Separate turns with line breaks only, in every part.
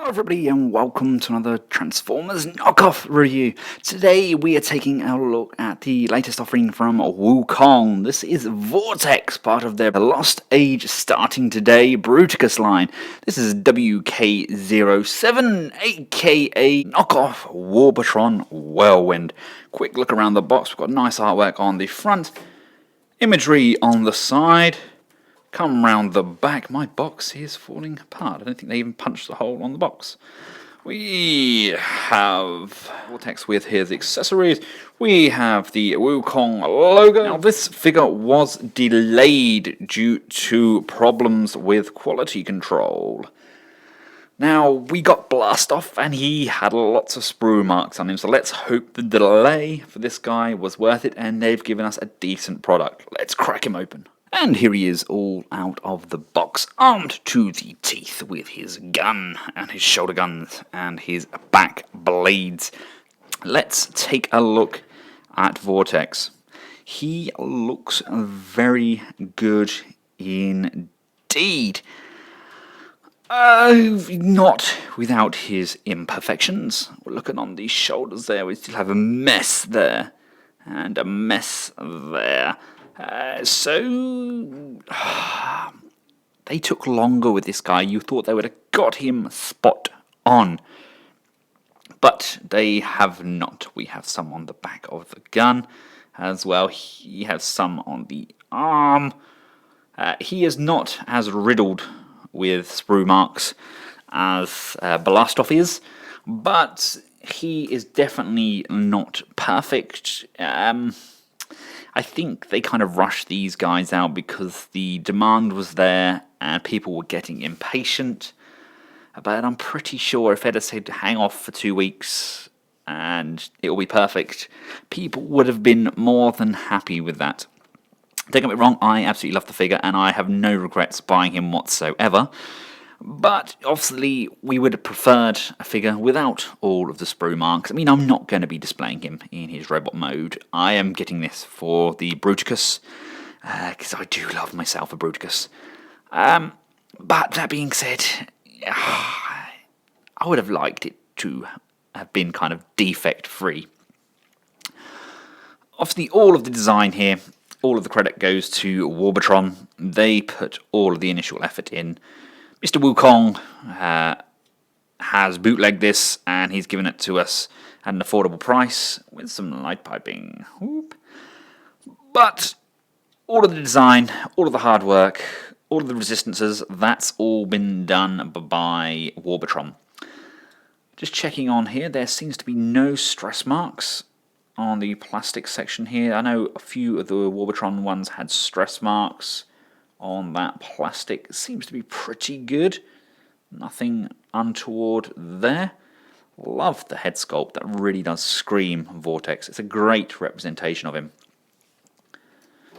Hello everybody and welcome to another Transformers knockoff review. Today we are taking a look at the latest offering from WuKong. This is Vortex, part of their Lost Age Starting Today Bruticus line. This is WK07, aka knockoff Warbotron Whirlwind. Quick look around the box, we've got nice artwork on the front, imagery on the side. Come round the back. My box is falling apart. I don't think they even punched the hole on the box. We have Vortex with his accessories. We have the WuKong logo. Now this figure was delayed due to problems with quality control. Now, we got Blast Off and he had lots of sprue marks on him, so let's hope the delay for this guy was worth it and they've given us a decent product. Let's crack him open. And here he is, all out of the box, armed to the teeth with his gun, and his shoulder guns, and his back blades. Let's take a look at Vortex. He looks very good indeed. Not without his imperfections. We're looking on the shoulders there, we still have a mess there, and a mess there. So they took longer with this guy. You thought they would have got him spot on, but they have not. We have some on the back of the gun as well. He has some on the arm. He is not as riddled with sprue marks as Blastoff is, but he is definitely not perfect. I think they kind of rushed these guys out because the demand was there and people were getting impatient. But I'm pretty sure if they'd have said hang off for 2 weeks and it will be perfect, people would have been more than happy with that. Don't get me wrong, I absolutely love the figure and I have no regrets buying him whatsoever. But obviously we would have preferred a figure without all of the sprue marks. I mean, I'm not going to be displaying him in his robot mode. I am getting this for the Bruticus, because I do love myself a Bruticus. But that being said, I would have liked it to have been kind of defect free. Obviously all of the design here, all of the credit goes to Warbotron. They put all of the initial effort in. Mr. WuKong has bootlegged this and he's given it to us at an affordable price with some light piping. Whoop. But all of the design, all of the hard work, all of the resistances, that's all been done by Warbotron. Just checking on here, there seems to be no stress marks on the plastic section here. I know a few of the Warbotron ones had stress marks on that plastic. It seems to be pretty good. Nothing untoward there. Love the head sculpt. That really does scream Vortex. It's a great representation of him.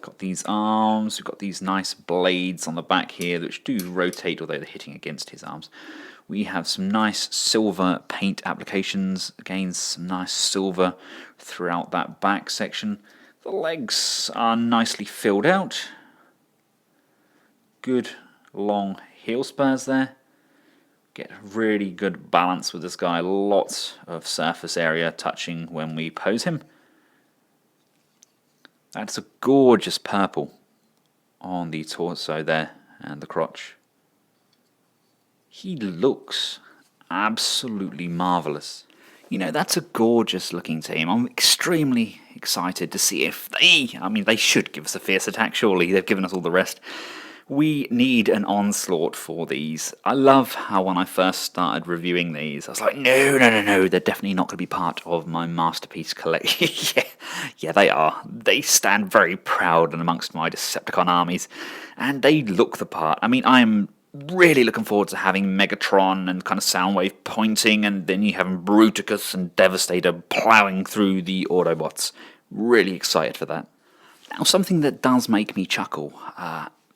Got these arms. We've got these nice blades on the back here which do rotate, although they're hitting against his arms. We have some nice silver paint applications. Again, some nice silver throughout that back section. The legs are nicely filled out. Good long heel spurs there. Get really good balance with this guy. Lots of surface area touching when we pose him. That's a gorgeous purple on the torso there and the crotch. He looks absolutely marvellous. You know, that's a gorgeous looking team. I'm extremely excited to see if they should give us a fierce attack, surely. They've given us all the rest. We need an onslaught for these. I love how when I first started reviewing these, I was like, no, they're definitely not going to be part of my masterpiece collection. yeah, they are. They stand very proud and amongst my Decepticon armies, and they look the part. I mean, I'm really looking forward to having Megatron and kind of Soundwave pointing, and then you have Bruticus and Devastator ploughing through the Autobots. Really excited for that. Now, something that does make me chuckle,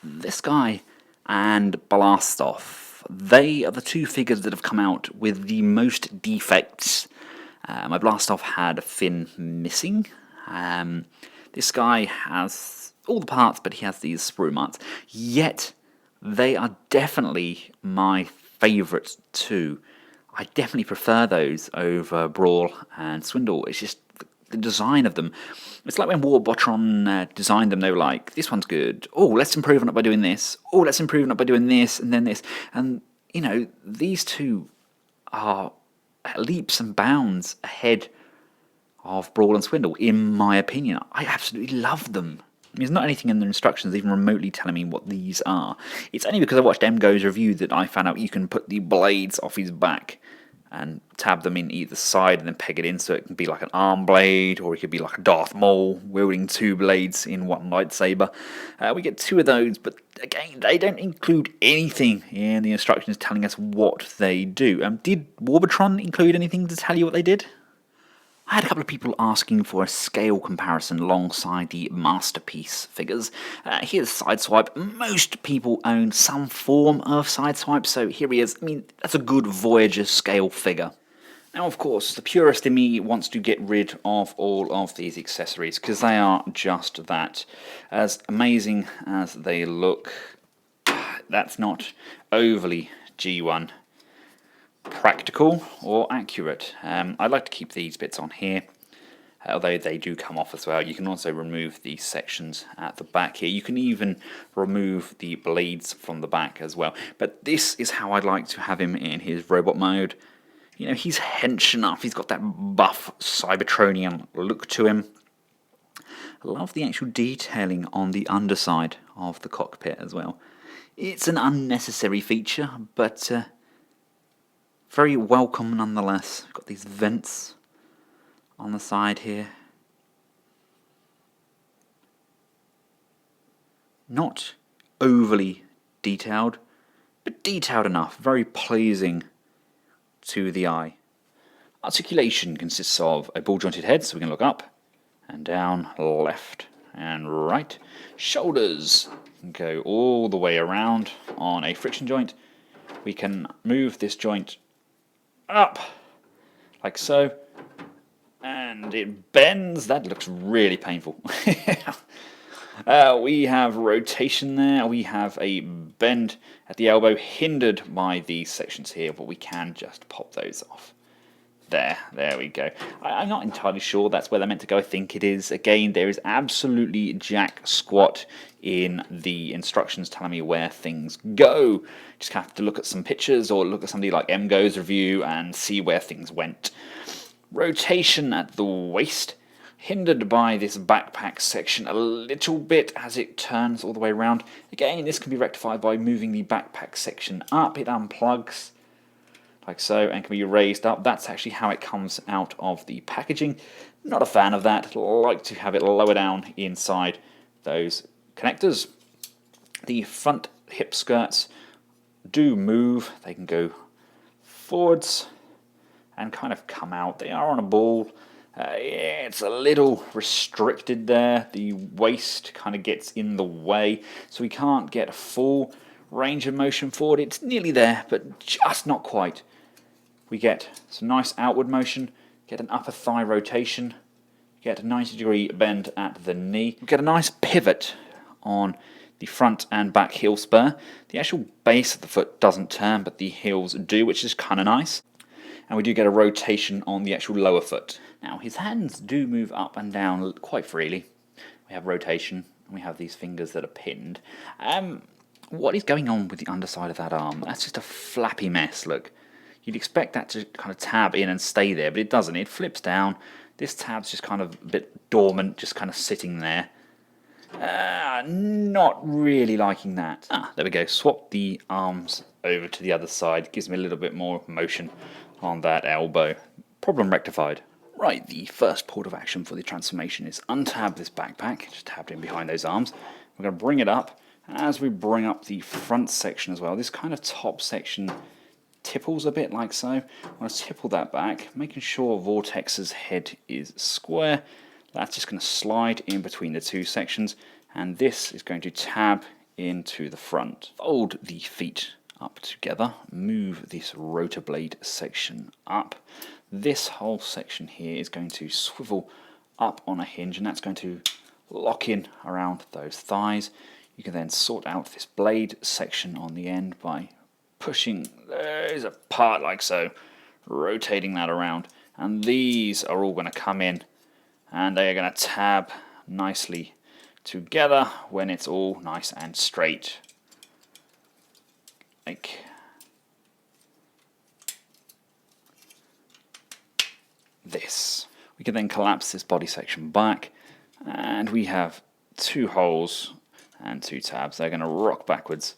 this guy and Blastoff, they are the two figures that have come out with the most defects. My Blastoff had a fin missing. This guy has all the parts, but he has these sprue marks. Yet, they are definitely my favourite too. I definitely prefer those over Brawl and Swindle. It's just the design of them. It's like when Warbotron designed them, they were like, this one's good. Oh, let's improve on it by doing this. Oh, let's improve on it by doing this and then this. And, you know, these two are leaps and bounds ahead of Brawl and Swindle, in my opinion. I absolutely love them. There's not anything in the instructions even remotely telling me what these are. It's only because I watched MGo's review that I found out you can put the blades off his back and tab them in either side and then peg it in so it can be like an arm blade, or it could be like a Darth Maul wielding two blades in one lightsaber. We get two of those, but again, they don't include anything in the instructions telling us what they do. Did Warbotron include anything to tell you what they did? I had a couple of people asking for a scale comparison alongside the Masterpiece figures. Here's Sideswipe. Most people own some form of Sideswipe, so here he is. I mean, that's a good Voyager scale figure. Now, of course, the purist in me wants to get rid of all of these accessories, because they are just that. As amazing as they look, that's not overly G1 practical or accurate. I'd like to keep these bits on here, although they do come off as well. You can also remove these sections at the back here. You can even remove the blades from the back as well. But this is how I'd like to have him in his robot mode. You know, he's hench enough. He's got that buff Cybertronian look to him. I love the actual detailing on the underside of the cockpit as well. It's an unnecessary feature, but very welcome nonetheless. We've got these vents on the side here. Not overly detailed, but detailed enough. Very pleasing to the eye. Articulation consists of a ball-jointed head, so we can look up and down, left and right. Shoulders go all the way around on a friction joint. We can move this joint up, like so, and it bends. That looks really painful. We have rotation there. We have a bend at the elbow, hindered by these sections here, but we can just pop those off. There we go. I'm not entirely sure that's where they're meant to go. I think it is. Again, there is absolutely jack squat in the instructions telling me where things go. Just have to look at some pictures or look at somebody like MGo's review and see where things went. Rotation at the waist, hindered by this backpack section a little bit as it turns all the way around. Again, this can be rectified by moving the backpack section up. It unplugs like so, and can be raised up. That's actually how it comes out of the packaging. Not a fan of that. Like to have it lower down inside those connectors. The front hip skirts do move. They can go forwards and kind of come out. They are on a ball. It's a little restricted there. The waist kind of gets in the way, so we can't get a full range of motion forward. It's nearly there, but just not quite. We get some nice outward motion, get an upper thigh rotation, get a 90-degree bend at the knee. We get a nice pivot on the front and back heel spur. The actual base of the foot doesn't turn, but the heels do, which is kind of nice. And we do get a rotation on the actual lower foot. Now, his hands do move up and down quite freely. We have rotation, and we have these fingers that are pinned. What is going on with the underside of that arm? That's just a flappy mess, look. You'd expect that to kind of tab in and stay there, but it doesn't. It flips down. This tab's just kind of a bit dormant, just kind of sitting there. Not really liking that. There we go. Swap the arms over to the other side. Gives me a little bit more motion on that elbow. Problem rectified. Right, the first port of action for the transformation is untab this backpack, just tabbed in behind those arms. We're going to bring it up, and as we bring up the front section as well, this kind of top section tipples a bit like so. I want to tipple that back, making sure Vortex's head is square. That's just going to slide in between the two sections, and this is going to tab into the front. Fold the feet up together, move this rotor blade section up. This whole section here is going to swivel up on a hinge, and that's going to lock in around those thighs. You can then sort out this blade section on the end by pushing those apart like so. rotating that around, and these are all going to come in and they are going to tab nicely together when it's all nice and straight, like this. We can then collapse this body section back, and we have 2 holes and 2 tabs. They're going to rock backwards,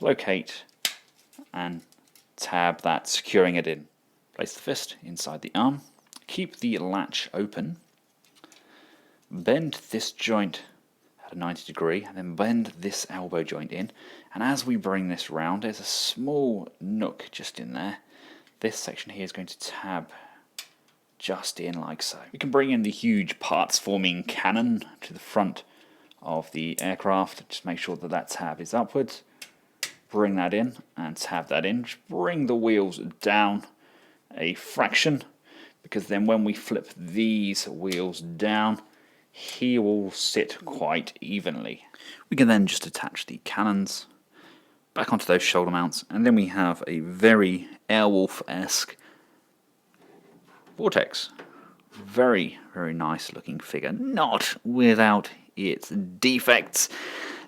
locate and tab that, securing it in. Place the fist inside the arm, keep the latch open, bend this joint at a 90 degree, and then bend this elbow joint in. And as we bring this round, there's a small nook just in there. This section here is going to tab just in like so. We can bring in the huge parts forming cannon to the front of the aircraft. Just make sure that that tab is upwards. Bring that in and tab that in. Just bring the wheels down a fraction, because then when we flip these wheels down, he will sit quite evenly. We can then just attach the cannons back onto those shoulder mounts, and then we have a very Airwolf-esque Vortex. Very, very nice looking figure, not without its defects.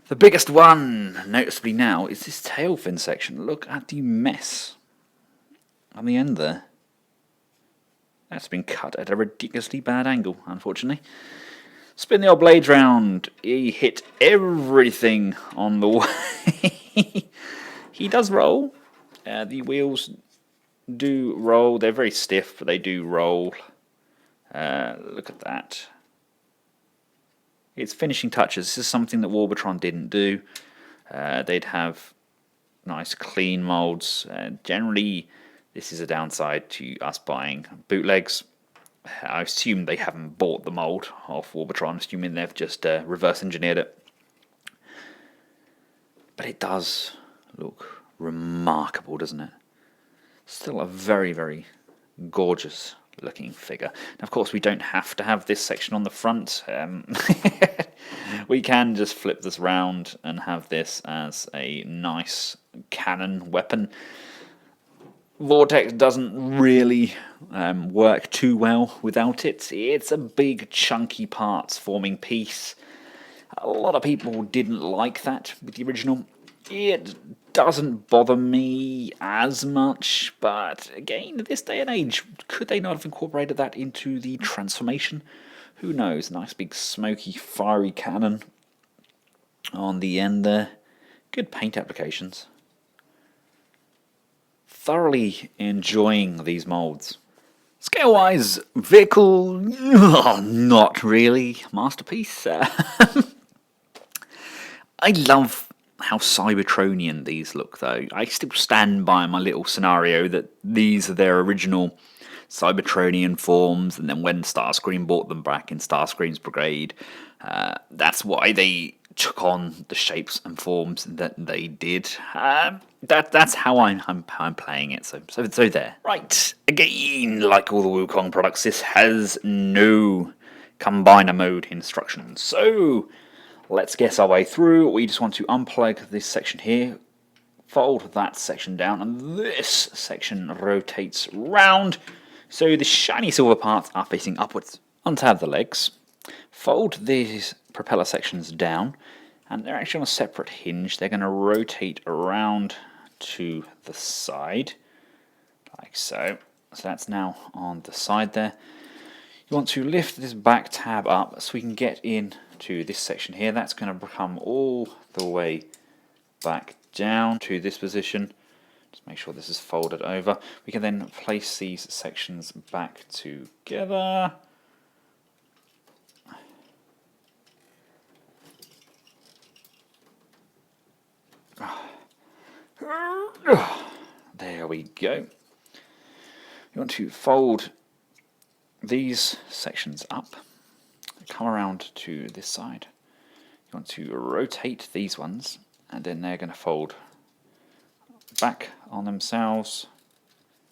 The biggest one, noticeably now, is this tail fin section. Look at the mess on the end there. That's been cut at a ridiculously bad angle, unfortunately. Spin the old blades round. He hit everything on the way. He does roll. The wheels do roll. They're very stiff, but they do roll. Look at that. It's finishing touches. This is something that Warbotron didn't do. They'd have nice clean molds. Generally, this is a downside to us buying bootlegs. I assume they haven't bought the mold of Warbotron, assuming they've just reverse engineered it. But it does look remarkable, doesn't it? Still a very, very gorgeous looking figure. Now, of course, we don't have to have this section on the front. We can just flip this round and have this as a nice cannon weapon. Vortex doesn't really work too well without it. It's a big chunky parts forming piece. A lot of people didn't like that with the original. It doesn't bother me as much, but again, at this day and age, could they not have incorporated that into the transformation? Who knows? Nice big smoky fiery cannon on the end there. Good paint applications. Thoroughly enjoying these molds. Scale-wise, vehicle, not really masterpiece. I love how Cybertronian these look, though. I still stand by my little scenario that these are their original Cybertronian forms, and then when Starscream bought them back in Starscream's Brigade, that's why they took on the shapes and forms that they did. That's how I'm playing it. So there. Right. Again, like all the WuKong products, this has no combiner mode instructions. So let's guess our way through. We just want to unplug this section here, fold that section down, and this section rotates round. So the shiny silver parts are facing upwards. Untab the legs, fold these propeller sections down, and they're actually on a separate hinge. They're going to rotate around to the side, like so. So that's now on the side there. You want to lift this back tab up so we can get in to this section here. That's going to come all the way back down to this position. Just make sure this is folded over. We can then place these sections back together. There we go. You want to fold these sections up, come around to this side. You want to rotate these ones, and then they're going to fold back on themselves.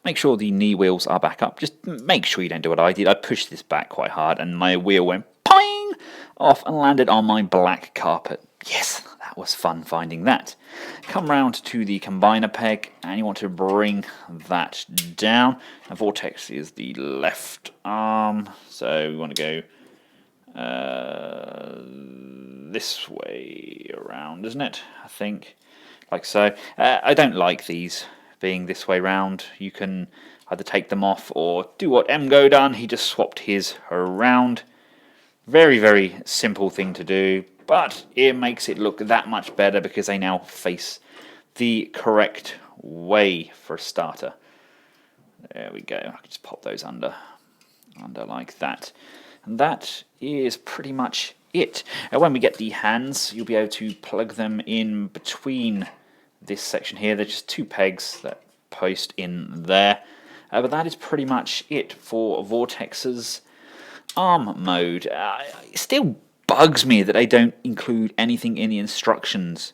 Make sure the knee wheels are back up. Just make sure you don't do what I did. I pushed this back quite hard, and my wheel went poing off and landed on my black carpet. Yes, that was fun finding that. Come round to the combiner peg, and you want to bring that down. And Vortex is the left arm, so we want to go this way around, isn't it? I think, like so. I don't like these being this way round. You can either take them off or do what MGO done. He just swapped his around. Very, very simple thing to do, but it makes it look that much better because they now face the correct way for a starter. There we go. I can just pop those under like that. And that is pretty much it. When we get the hands, you'll be able to plug them in between this section here. They're just 2 pegs that post in there. But that is pretty much it for Vortex's arm mode. It still bugs me that they don't include anything in the instructions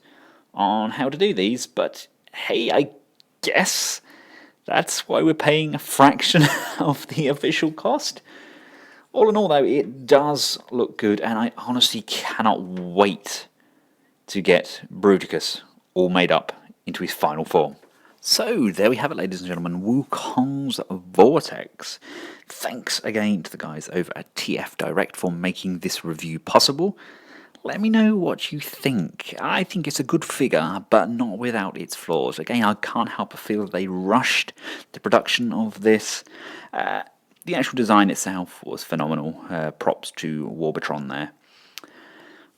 on how to do these, but hey, I guess that's why we're paying a fraction of the official cost. All in all, though, it does look good, and I honestly cannot wait to get Bruticus all made up into his final form. So, there we have it, ladies and gentlemen, WuKong's Vortex. Thanks again to the guys over at TF Direct for making this review possible. Let me know what you think. I think it's a good figure, but not without its flaws. Again, I can't help but feel they rushed the production of this. The actual design itself was phenomenal. Props to Warbotron there.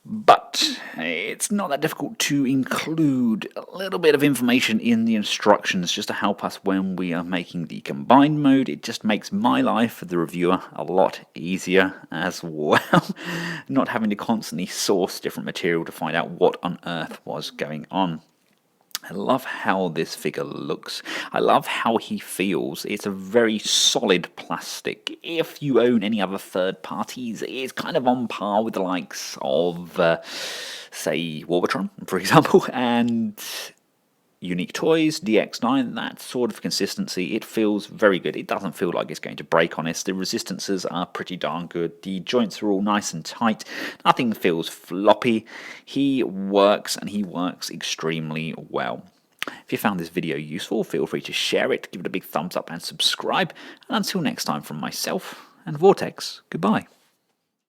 But it's not that difficult to include a little bit of information in the instructions just to help us when we are making the combined mode. It just makes my life, the reviewer, a lot easier as well. Not having to constantly source different material to find out what on earth was going on. I love how this figure looks. I love how he feels. It's a very solid plastic. If you own any other third parties, it's kind of on par with the likes of, say, Warbotron, for example, and Unique Toys, DX9, that sort of consistency. It feels very good. It doesn't feel like it's going to break on us. The resistances are pretty darn good. The joints are all nice and tight. Nothing feels floppy. He works, and he works extremely well. If you found this video useful, feel free to share it, give it a big thumbs up and subscribe. And until next time, from myself and Vortex, goodbye.